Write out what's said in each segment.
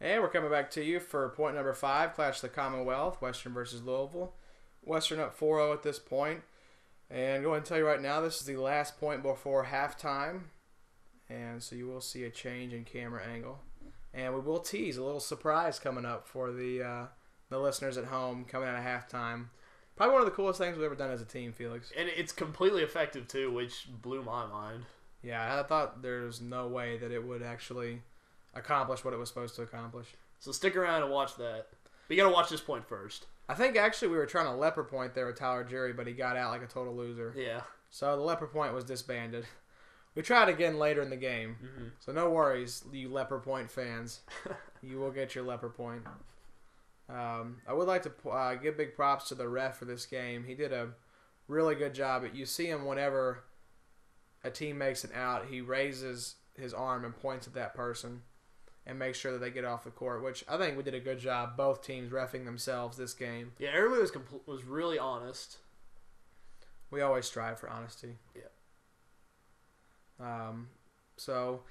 And we're coming back to you for point number 5, Clash of the Commonwealth, Western versus Louisville. Western up 4-0 at this point. And go ahead and tell you right now, this is the last point before halftime. And so you will see a change in camera angle. And we will tease a little surprise coming up for the listeners at home coming out of halftime. Probably one of the coolest things we've ever done as a team, Felix. And it's completely effective, too, which blew my mind. Yeah, I thought there's no way that it would actually accomplish what it was supposed to accomplish. So stick around and watch that. But you got to watch this point first. I think actually we were trying to leper point there with Tyler Jerry, but he got out like a total loser. Yeah. So the leper point was disbanded. We tried again later in the game. Mm-hmm. So no worries, you leper point fans. You will get your leper point. I would like to give big props to the ref for this game. He did a really good job. You see him whenever a team makes an out, he raises his arm and points at that person and makes sure that they get off the court, which I think we did a good job, both teams reffing themselves this game. Yeah, everybody was really honest. We always strive for honesty. Yeah. So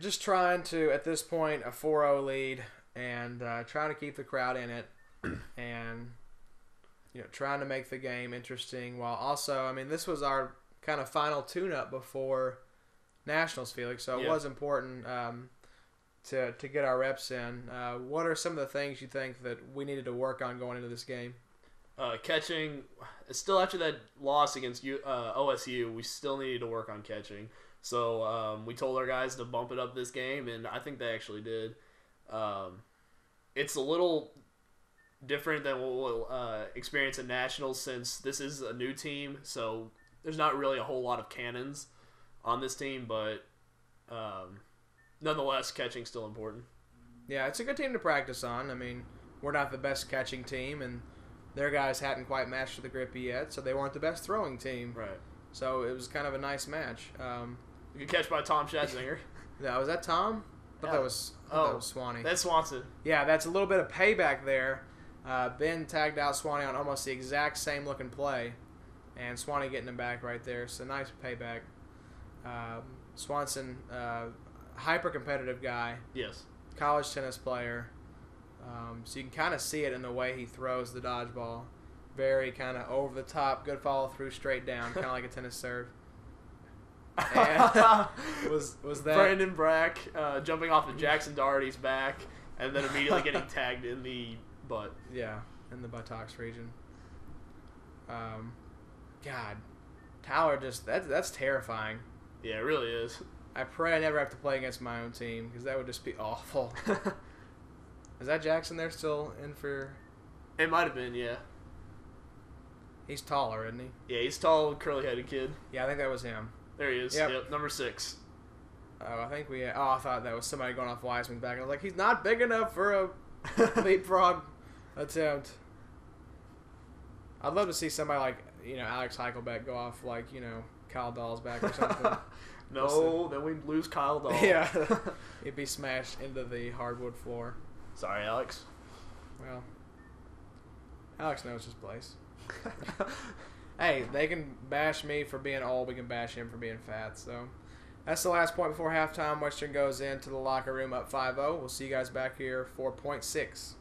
just trying to, at this point, a 4-0 lead and trying to keep the crowd in it and trying to make the game interesting while also, I mean, this was our kind of final tune-up before Nationals, Felix, so it was important to get our reps in. What are some of the things you think that we needed to work on going into this game? Catching, still after that loss against OSU, we still needed to work on catching. So we told our guys to bump it up this game, and I think they actually did. It's a little different than what we'll experience at Nationals since this is a new team, so there's not really a whole lot of cannons on this team, but nonetheless, catching's still important. Yeah, it's a good team to practice on. I mean, we're not the best catching team, and their guys hadn't quite mastered the grippy yet, so they weren't the best throwing team. Right. So it was kind of a nice match. Good catch by Tom Schatzinger. Yeah, was that Tom? I thought that was Swanee. That's Swanson. Yeah, that's a little bit of payback there. Ben tagged out Swanee on almost the exact same looking play, and Swanee getting him back right there. So nice payback. Swanson, hyper-competitive guy. Yes. College tennis player. So you can kind of see it in the way he throws the dodgeball. Very kind of over the top, good follow through, straight down, kind of like a tennis serve. And was that Brandon Brack jumping off of Jackson Doherty's back and then immediately getting tagged in the butt? Yeah, in the buttocks region. God, Tyler that's terrifying. Yeah, it really is. I pray I never have to play against my own team because that would just be awful. Is that Jackson there still in for? It might have been, yeah. He's taller, isn't he? Yeah, he's tall, curly-headed kid. Yeah, I think that was him. There he is. Yep, number 6. Oh, I think I thought that was somebody going off Wiseman's back. I was like, he's not big enough for a leapfrog attempt. I'd love to see somebody like, Alex Heichelbeck go off like, Kyle Dahl's back or something. No, then we'd lose Kyle Dahl. Yeah. He'd be smashed into the hardwood floor. Sorry, Alex. Well, Alex knows his place. Hey, they can bash me for being old. We can bash him for being fat. So that's the last point before halftime. Western goes into the locker room up 5-0. We'll see you guys back here for point 6.